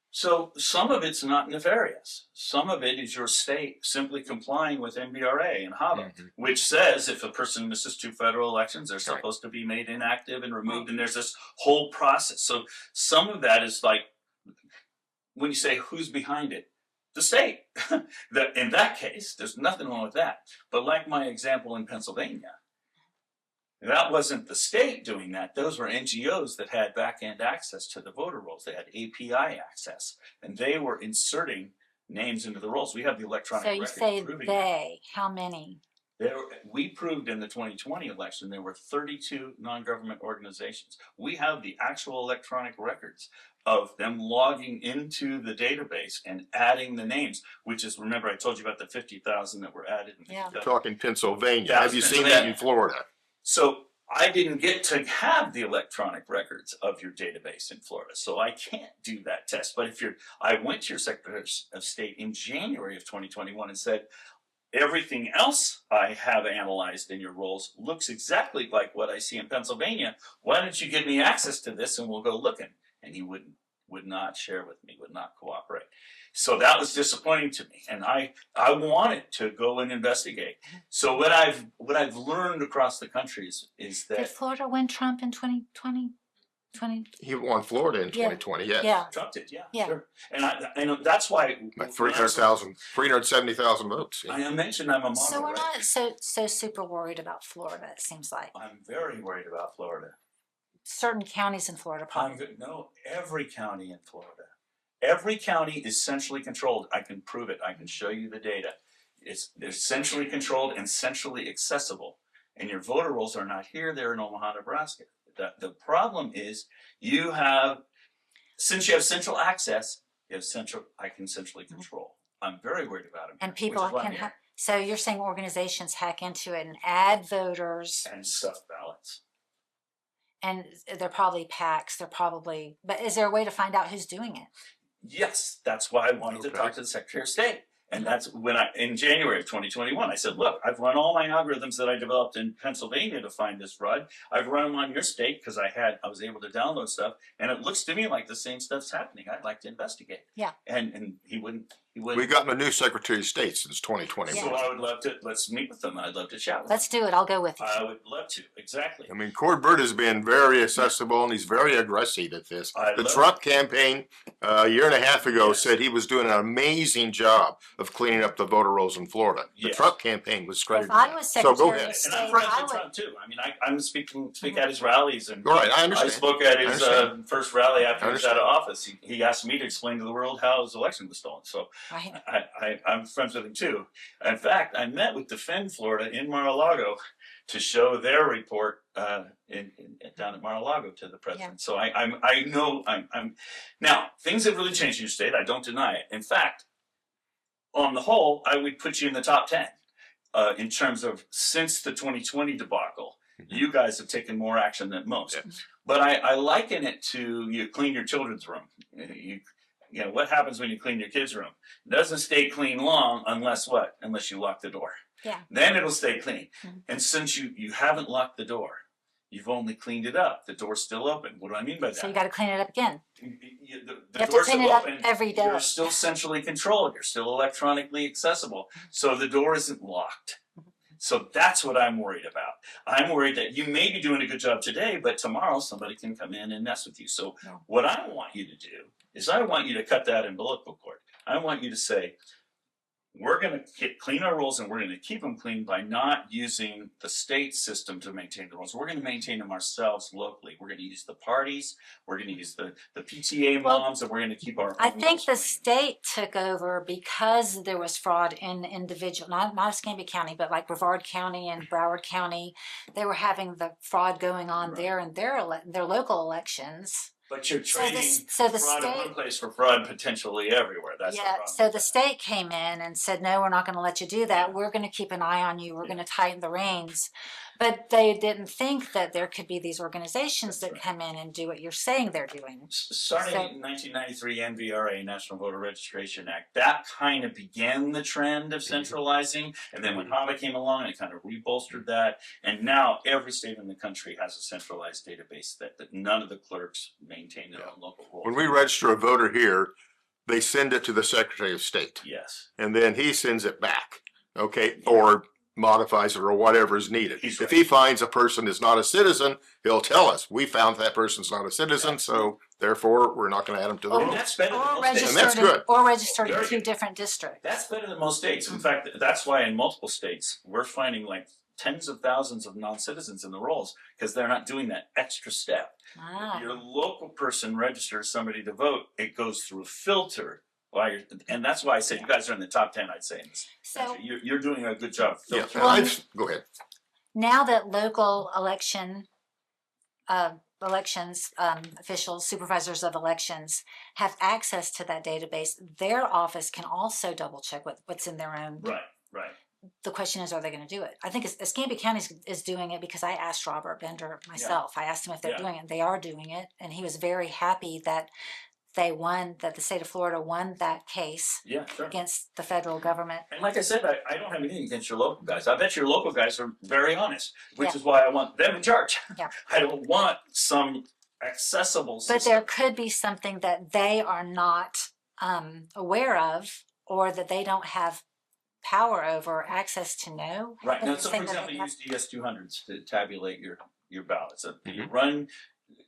So some of it's not nefarious. Some of it is your state simply complying with NBRA and HABA, which says if a person misses 2 federal elections, they're supposed to be made inactive and removed. And there's this whole process. So some of that is like, when you say who's behind it, the state. In that case, there's nothing wrong with that. But like my example in Pennsylvania, that wasn't the state doing that. Those were NGOs that had back-end access to the voter rolls. They had API access, and they were inserting names into the rolls. We have the electronic record. So you say they, how many? We proved in the 2020 election there were 32 non-government organizations. We have the actual electronic records of them logging into the database and adding the names, which is, remember I told you about the 50,000 that were added. Yeah. Talking Pennsylvania. Yeah, have you seen that in Florida? So I didn't get to have the electronic records of your database in Florida, so I can't do that test. But I went to your Secretary of State in January of 2021 and said, everything else I have analyzed in your rolls looks exactly like what I see in Pennsylvania. Why don't you give me access to this and we'll go looking? And he would not share with me, would not cooperate. So that was disappointing to me, and I wanted to go and investigate. So what I've learned across the country is that Did Florida win Trump in 2020? He won Florida in 2020. Yes. Yeah. Trump did, yeah, Yeah. sure. And I know that's why Like 370,000 votes. Yeah. I mentioned I'm a model. So we're right? not so super worried about Florida, it seems like. I'm very worried about Florida. Certain counties in Florida probably. No, every county in Florida. Every county is centrally controlled. I can prove it. I can show you the data. They're centrally controlled and centrally accessible. And your voter rolls are not here. They're in Omaha, Nebraska. The problem is since you have central access, I can centrally control. I'm very worried about it. And people can have, so you're saying organizations hack into it and add voters. And stuff ballots. And they're probably PACs, but is there a way to find out who's doing it? Yes, that's why I wanted to talk to the Secretary of State. And that's when in January of 2021, I said, look, I've run all my algorithms that I developed in Pennsylvania to find this fraud. I've run them on your state because I was able to download stuff. And it looks to me like the same stuff's happening. I'd like to investigate. Yeah. And he wouldn't. We've gotten a new Secretary of State since 2020. So I would love to, let's meet with them. I'd love to chat with them. Let's do it. I'll go with you. I would love to. Exactly. I mean, Corbett has been very accessible and he's very aggressive at this. The Trump campaign a year and a half ago said he was doing an amazing job of cleaning up the voter rolls in Florida. The Trump campaign was credited. If I was Secretary of And State, I'm friends with Trump too. I mean, I'm speak at his rallies, and right, I understand. I spoke at his first rally after he was out of office. He asked me to explain to the world how his election was stolen. So I'm friends with him too. In fact, I met with Defend Florida in Mar-a-Lago to show their report down at Mar-a-Lago to the president. Yeah. So I know now things have really changed in your state. I don't deny it. In fact, on the whole, I would put you in the top 10 in terms of since the 2020 debacle. You guys have taken more action than most. Yes. But I liken it to you clean your children's room. You know, what happens when you clean your kid's room? It doesn't stay clean long unless what? Unless you lock the door. Yeah. Then it'll stay clean. And since you haven't locked the door, you've only cleaned it up. The door's still open. What do I mean by that? So you got to clean it up again. The door's still open every day. You're still centrally controlled. You're still electronically accessible. So the door isn't locked. So that's what I'm worried about. I'm worried that you may be doing a good job today, but tomorrow somebody can come in and mess with you. So what I want you to do is I want you to cut that umbilical cord. I want you to say, we're going to clean our rolls and we're going to keep them clean by not using the state system to maintain the rolls. We're going to maintain them ourselves locally. We're going to use the parties. We're going to use the PTA moms, and we're going to keep our. I think the state took over because there was fraud in individual, not Escambia County, but like Brevard County and Broward County. They were having the fraud going on there in their local elections. But you're So trading so the fraud in state, one place for fraud potentially everywhere. That's the yeah, problem so with the that. state came in and said, no, we're not going to let you do that. Yeah. We're going to keep an eye on you. We're Yeah. going to tighten the reins. But they didn't think that there could be these organizations That's that right. come in and do what you're saying they're doing. Starting So- in 1993, NVRA, National Voter Registration Act, that kind of began the trend of centralizing. And then when HAVA came along, it kind of rebolstered that. And now every state in the country has a centralized database that none of the clerks maintain their own local rolls. When we register a voter here, they send it to the Secretary of State. Yes. And then he sends it back, okay, or modifies it or whatever is needed. He's If right. he finds a person is not a citizen, he'll tell us, we found that person's not a citizen, so therefore we're not going to add them to the Or- And roll. that's better than Or most states. And that's registered, good. or registered in Very 2 good. different districts. That's better than most states. In fact, that's why in multiple states, we're finding like tens of thousands of non-citizens in the rolls because they're not doing that extra step. Ah. Your local person registers somebody to vote, it goes through a filter. And that's why I said you guys are in the top 10, I'd say. In this So country. You're doing a good job Yeah, filtering. and go ahead. now that local elections officials, supervisors of elections have access to that database, their office can also double check what's in their own. Right, right. The question is, are they going to do it? I think Escambia County is doing it because I asked Robert Bender myself. I asked him if they're Yeah. doing it. They are doing it, and he was very happy that they won, that the state of Florida won that case Yeah, sure. against the federal government. And like I said, I don't have anything against your local guys. I bet your local guys are very honest, which Yeah. is why I want them in charge. Yeah. I don't want some accessible But system. there could be something that they are not aware of, or that they don't have power over or access to know. Right. Now, But so for saying that example, they you have- use DS200s to tabulate your ballots. So Mhm.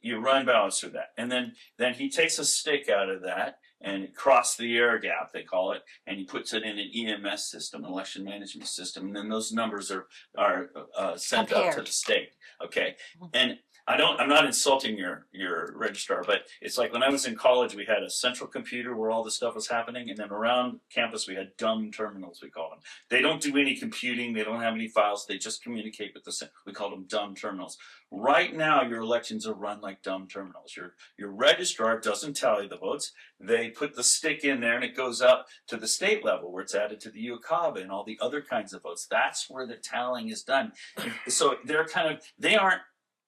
you run ballots through that, and then he takes a stick out of that and cross the air gap, they call it, and he puts it in an EMS system, an election management system, and then those numbers are sent up to Compared. the state. Okay, Mhm. and I'm not insulting your registrar, but it's like when I was in college, we had a central computer where all the stuff was happening, and then around campus we had dumb terminals, we call them. They don't do any computing, they don't have any files, they just communicate with we call them dumb terminals. Right now, your elections are run like dumb terminals. Your registrar doesn't tally the votes. They put the stick in there and it goes up to the state level where it's added to the UCAVA and all the other kinds of votes. That's where the tallying is done. So they aren't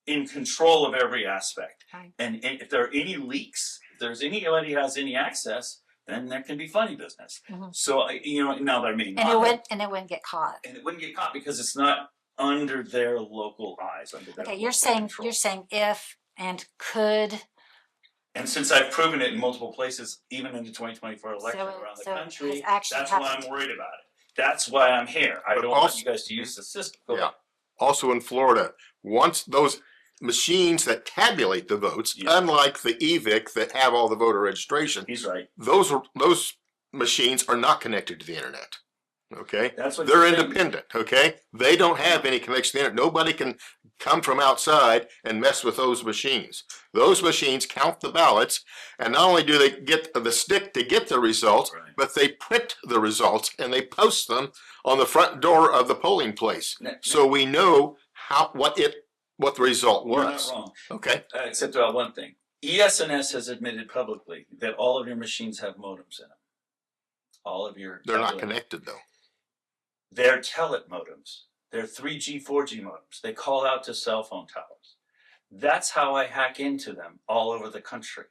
in control of every aspect. Right. And if there are any leaks, if there's anybody who has any access, then there can be funny business. Mhm. So, now that I mean, and it wouldn't get caught. and it wouldn't get caught because it's not under their local eyes. Under their Okay, local you're saying control. if and could. And since I've proven it in multiple places, even in the 2024 election So- around the so country, has action that's why happened. I'm worried about it. That's why I'm here. I But don't want also- you guys to use the system. Go Yeah. ahead. Also in Florida, once those machines that tabulate the votes, Yeah. unlike the EVIC that have all the voter registration, He's right. those machines are not connected to the internet. Okay, That's what they're you're saying. independent. Okay, they don't have any connection to the internet. Nobody can come from outside and mess with those machines. Those machines count the ballots, and not only do they get the stick to get the results, Right. but they print the results and they post them on the front door of the polling place, so we know what the result You're was. not wrong. Okay, Except about one thing. ES&S has admitted publicly that all of your machines have modems in them. All of your they're not tablet- connected though. They're telet modems. They're 3G, 4G modems. They call out to cell phone towers. That's how I hack into them all over the country.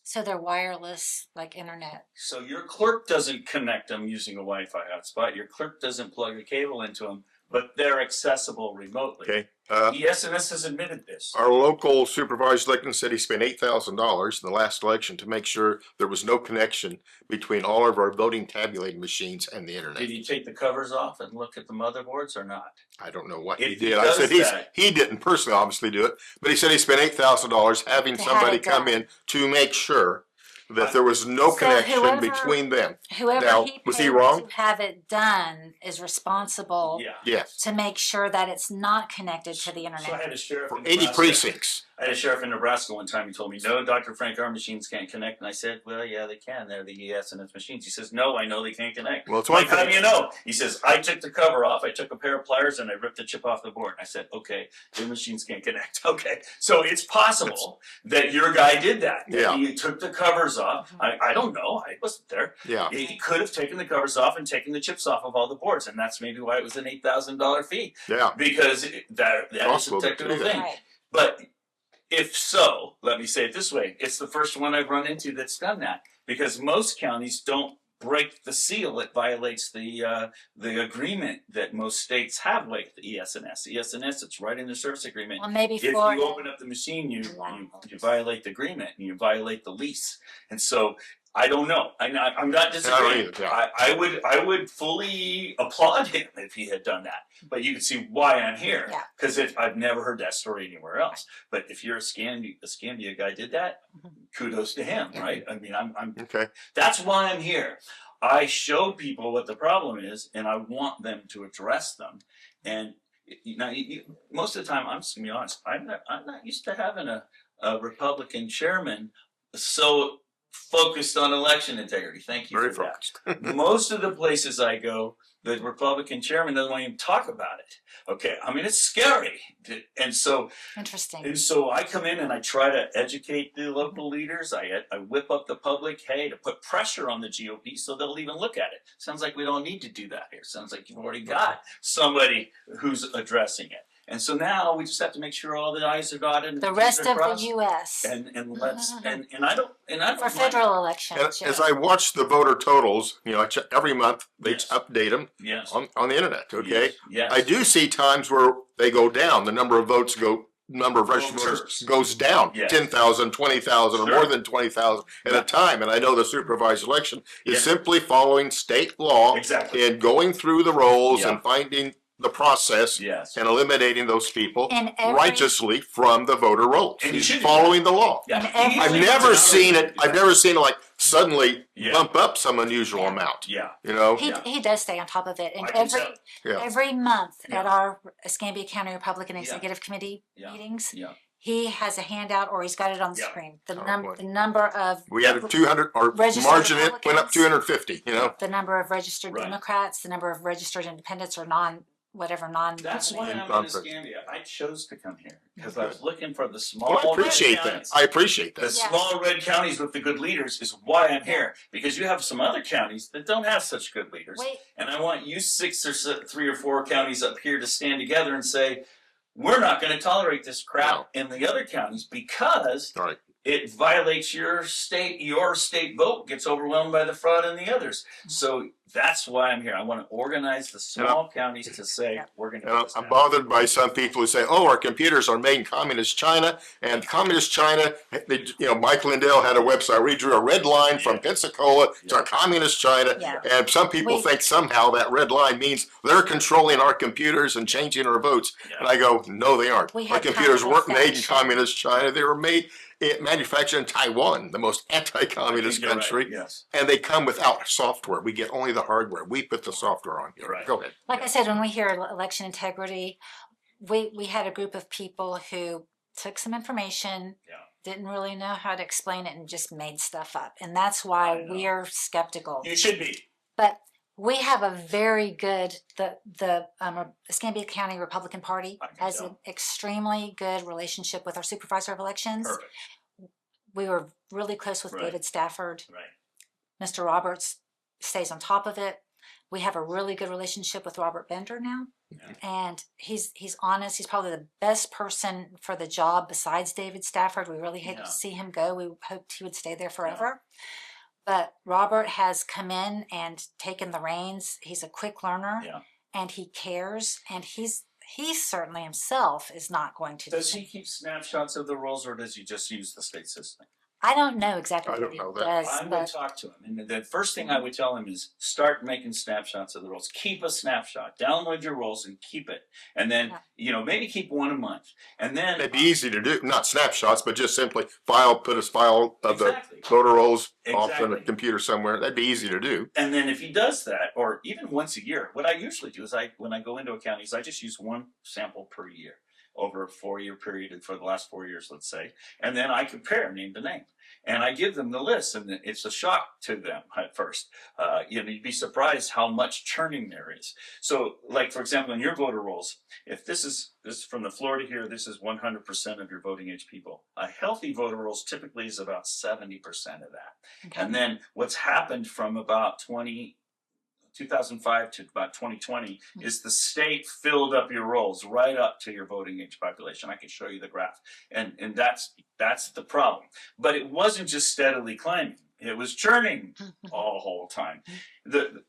So they're wireless, like internet. So your clerk doesn't connect them using a Wi-Fi hotspot. Your clerk doesn't plug a cable into them, but they're accessible remotely. Okay, ES&S has admitted this. our local supervisor elected said he spent $8,000 in the last election to make sure there was no connection between all of our voting tabulating machines and the internet. Did he take the covers off and look at the motherboards or not? I don't know what If he he did. I does said that- he didn't personally obviously do it, but he said he spent $8,000 having To have somebody it come done. in to make sure that there was no So connection whoever- between them. Whoever Now, he was he paid wrong? to have it done is responsible Yeah. Yes. to make sure that it's not connected to the So I internet. had a sheriff For in 80 Nebraska. precincts. I had a sheriff in Nebraska one time. He told me, "No, Dr. Frank, our machines can't connect." And I said, "Well, yeah, they can. They're the ES&S machines." He says, "No, I know they can't connect." Well, it's Like, one how thing. do you know? He says, "I took the cover off. I took a pair of pliers and I ripped the chip off the board." And I said, "Okay, your machines can't connect." Okay, so it's possible that your guy did that. Yeah. He took the covers off. I don't know. I wasn't there. Yeah. He could have taken the covers off and taken the chips off of all the boards, and that's maybe why it was an $8,000 fee. Yeah. Because that is a Possible to technical do that. thing. Right. But if so, let me say it this way: it's the first one I've run into that's done that, because most counties don't break the seal. It violates the agreement that most states have with the ES&S. ES&S, it's right in the service agreement. Well, maybe If you Florida. open up the machine, you violate the agreement and you violate the lease. And so I don't know. I'm not disagreeing. either, yeah. I would fully applaud him if he had done that. But you can see why I'm here, Yeah. because I've never heard that story anywhere else. But if you're a Scambia guy did that, kudos to him, right? I mean, I'm Okay. that's why I'm here. I show people what the problem is, and I want them to address them. And most of the time, I'm just gonna be honest. I'm not used to having a Republican chairman so focused on election integrity. Thank you Very for that. focused. Most of the places I go, the Republican chairman doesn't want to even talk about it. Okay, I mean, it's scary. And so Interesting. I come in and I try to educate the local leaders. I whip up the public, hey, to put pressure on the GOP so they'll even look at it. Sounds like we don't need to do that here. Sounds like you've already got somebody who's addressing it. And so now we just have to make sure all the I's are dotted and The T's rest are of crossed. the U.S. And let's and I don't for mind. federal elections. As I watch the voter totals, I check every month. They Yes. update them Yes. on the internet. Okay. Yes. I do see times where they go down. The number of number of registered Voters. voters goes down. Yes. 10,000, 20,000, Sure. or more than 20,000 at a time. And I know the supervised election is Yes. simply following state law Exactly. and going through the rolls Yeah. and finding the process Yes. and eliminating those people In every- righteously from the voter rolls. And you He's should do following the law. Yeah. And every- I've Usually never it's seen an it. I've never seen it like suddenly Yeah. bump up some unusual Yeah. amount. Yeah. You know, He does stay on top of it, and I can every tell. Yeah. every month Yeah. at our Escambia County Republican Yeah. Executive Committee Yeah. meetings, Yeah. he has a handout or he's got it on the Yeah. screen. PowerPoint. The number of we had a 200 or Registered margin it went up Republicans. 250. You know, the number of registered Right. Democrats, the number of registered independents or non. That's why I'm in Nonsense. Escambia. I chose to come here because I Good. was looking for the small well, I appreciate red that. counties. I appreciate The that. Yeah. small red counties with the good leaders is why I'm here, because you have some other counties that don't have such good leaders. Wait, And I want you 3 or 4 counties up here to stand together and say, we're not going to tolerate this crap in the other counties because All right. it violates your state vote gets overwhelmed by the fraud in the others. So that's why I'm here. I want to organize the small counties to say we're going to do this I'm now. bothered by some people who say, "Oh, our computers are made in communist China," and communist China. Mike Lindell had a website where he drew a red line from Pensacola to communist China, Yeah. and some people think somehow that red line means they're controlling our computers and changing our votes. Yeah. And I go, "No, they aren't. We Our had computers kind of weren't made in affection. communist China. They were manufactured in Taiwan, the most anti-communist You're right, country, yes. and they come without software. We get only the hardware. We put the software on here. Right. Go ahead. like I said, when we hear election integrity, we had a group of people who took some information, didn't really know how to explain it, and just made stuff up. And that's I why know. we're skeptical. You should be. But we have a very good, the Escambia County Republican Party I can has tell. an extremely good relationship with our supervisor of elections. Perfect. We were really close with Right. David Stafford. Right. Mr. Roberts stays on top of it. We have a really good relationship with Robert Bender now. Yeah. And he's honest. He's probably the best person for the job besides David Stafford. We really hate Yeah. to see him go. We hoped he would stay there forever. But Robert has come in and taken the reins. He's a quick learner, Yeah. and he cares. And he certainly himself is not going to. Does he keep snapshots of the rolls, or does he just use the state system? I don't know exactly I what don't know he that. does, I would but talk to him, and the first thing I would tell him is start making snapshots of the rolls. Keep a snapshot, download your rolls, and keep it. And then maybe keep one a month. And then It'd be easy to do, not snapshots, but just simply put a file of exactly. the voter rolls off in a Exactly. computer somewhere. That'd be easy to do. And then if he does that, or even once a year, what I usually do is when I go into a county, is I just use one sample per year over a 4-year period for the last 4 years, let's say, and then I compare name to name. And I give them the list, and it's a shock to them at first. You'd be surprised how much churning there is. So, like for example, in your voter rolls, if this is from the floor to here, this is 100% of your voting age people. A healthy voter rolls typically is about 70% of that. okay. And then what's happened from about 2005 to about 2020 is the state filled up your rolls right up to your voting age population. I can show you the graph, and that's the problem. But it wasn't just steadily climbing; it was churning all the whole time.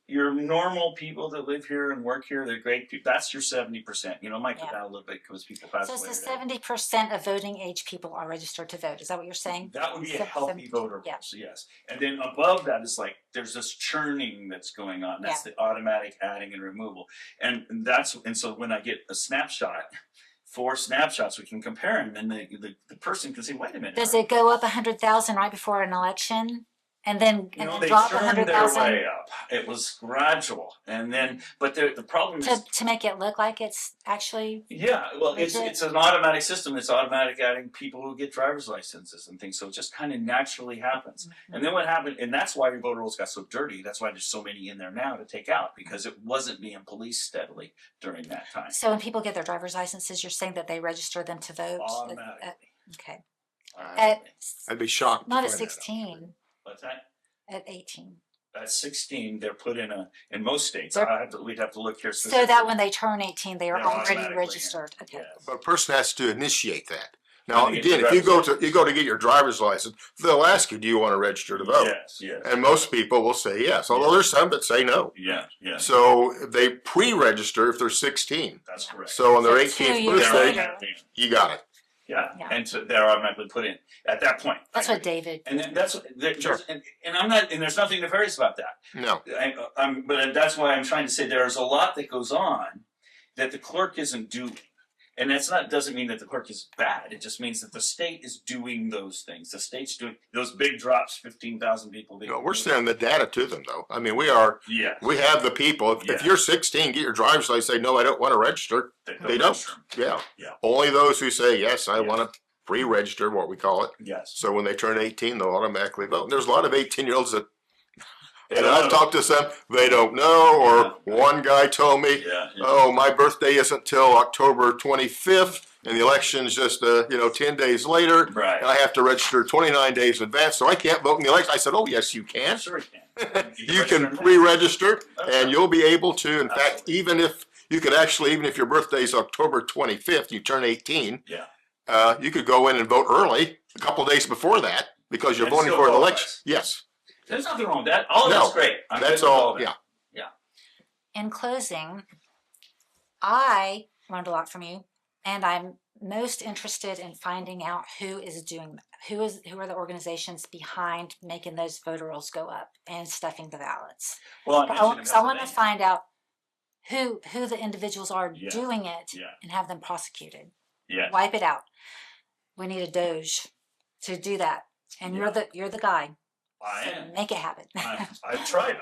Your normal people that live here and work here, they're great people. That's your 70%. It might go down a little bit because people pass So away. it's the 70% of voting age people are registered to vote. Is that what you're saying? That would be a healthy voter yeah. rolls, yes. And then above that is like there's this churning that's going on. That's the automatic adding and removal. And so when I get a snapshot, 4 snapshots, we can compare them, and the person can say, wait a minute. Does it go up 100,000 right before an election? And then, they drop turned 100,000 their way up. It was gradual, and then, but the problem is to make it look like it's actually. well, it's an automatic system. It's automatic adding people who get driver's licenses and things, so it just kind of naturally happens. And then what happened, and that's why your voter rolls got so dirty. That's why there's so many in there now to take out, because it wasn't being policed steadily during that time. So when people get their driver's licenses, you're saying that they register them to vote? Automatically. Okay. I'd be shocked. Not at 16. What's that? At 18. At 16, they're put in most states. We'd have to look here. So that when they turn 18, they are already automatically registered. Okay. Yes. But a person has to initiate that. Now, When they again, get if you driver's go to get your driver's license, they'll ask you, "Do you want to register to vote?" Yes. And most people will say yes, although there's some that say no. Yeah. So they pre-register if they're 16. That's correct. So on their So 18th 2 years birthday, later. you got it. Yeah. Yeah. And so they're automatically put in at that point. That's what David. And then that's Sure. and I'm not, and there's nothing nefarious about that. No. But that's why I'm trying to say there's a lot that goes on that the clerk isn't doing. And doesn't mean that the clerk is bad. It just means that the state is doing those things. The state's doing those big drops, 15,000 people. No, we're sending the data to them, though. I mean, we have the people. If you're 16, get your driver's license, say, no, I don't want to register. They don't. Yeah. Only those who say, yes, I want to pre-register, what we call it. Yes. So when they turn 18, they'll automatically vote. And there's a lot of 18-year-olds that, and I've talked to some, they don't know, or one guy told me, oh, my birthday isn't till October 25th, and the election's just 10 days later. Right. And I have to register 29 days in advance, so I can't vote in the election. I said, oh, yes, you can. Sure you can. You can pre-register, and you'll be able to. In fact, even if your birthday is October 25th, you turn 18, you could go in and vote early a couple of days before that because you're voting for an election. Yes. There's nothing wrong with that. That's great. That's all. Yeah. In closing, I learned a lot from you, and I'm most interested in finding out who is doing that. Who are the organizations behind making those voter rolls go up and stuffing the ballots? Well, I want to find out who the individuals are doing it and have them prosecuted. Yeah. Wipe it out. We need a Doge to do that, and you're the guy. I am. Make it happen. I've tried.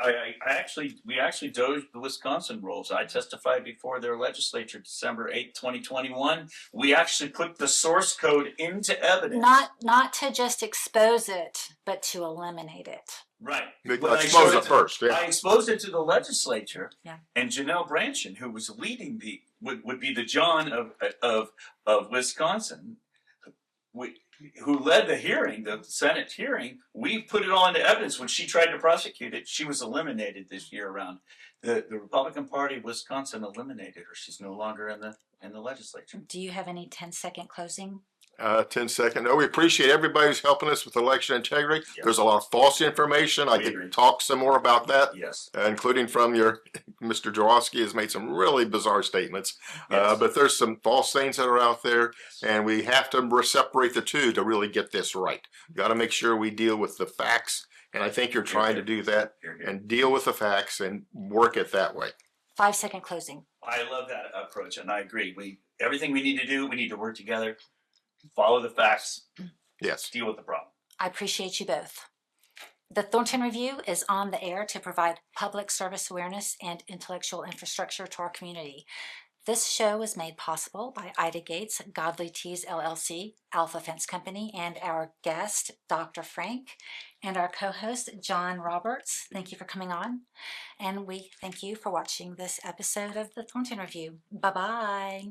We actually dozed the Wisconsin rolls. I testified before their legislature December 8th, 2021. We actually put the source code into evidence. Not to just expose it, but to eliminate it. Right. Expose it first. Yeah. I exposed it to the legislature. Yeah. And Janelle Branshin, who was leading would be the John of Wisconsin, who led the hearing, the Senate hearing. We put it all into evidence. When she tried to prosecute it, she was eliminated this year around. The Republican Party of Wisconsin eliminated her. She's no longer in the legislature. Do you have any 10-second closing 10-second. No, we appreciate everybody who's helping us with election integrity. Yeah. There's a lot of false information. I We agree. could talk some more about that, Yes. including from your Mr. Jaworski has made some really bizarre statements. Yes. But there's some false things that are out there, and we have to separate the two to really get this right. You got to make sure we deal with the facts, and I think you're trying to do that and deal with the facts and work it that way. 5-second closing. I love that approach, and I agree. Everything we need to do, we need to work together, follow the facts, Yes. deal with the problem. I appreciate you both. The Thornton Review is on the air to provide public service awareness and intellectual infrastructure to our community. This show is made possible by Ida Gates, Godly Teas LLC, Alpha Fence Company, and our guest, Dr. Frank, and our co-host, John Roberts. Thank you for coming on. And we thank you for watching this episode of the Thornton Review. Bye-bye.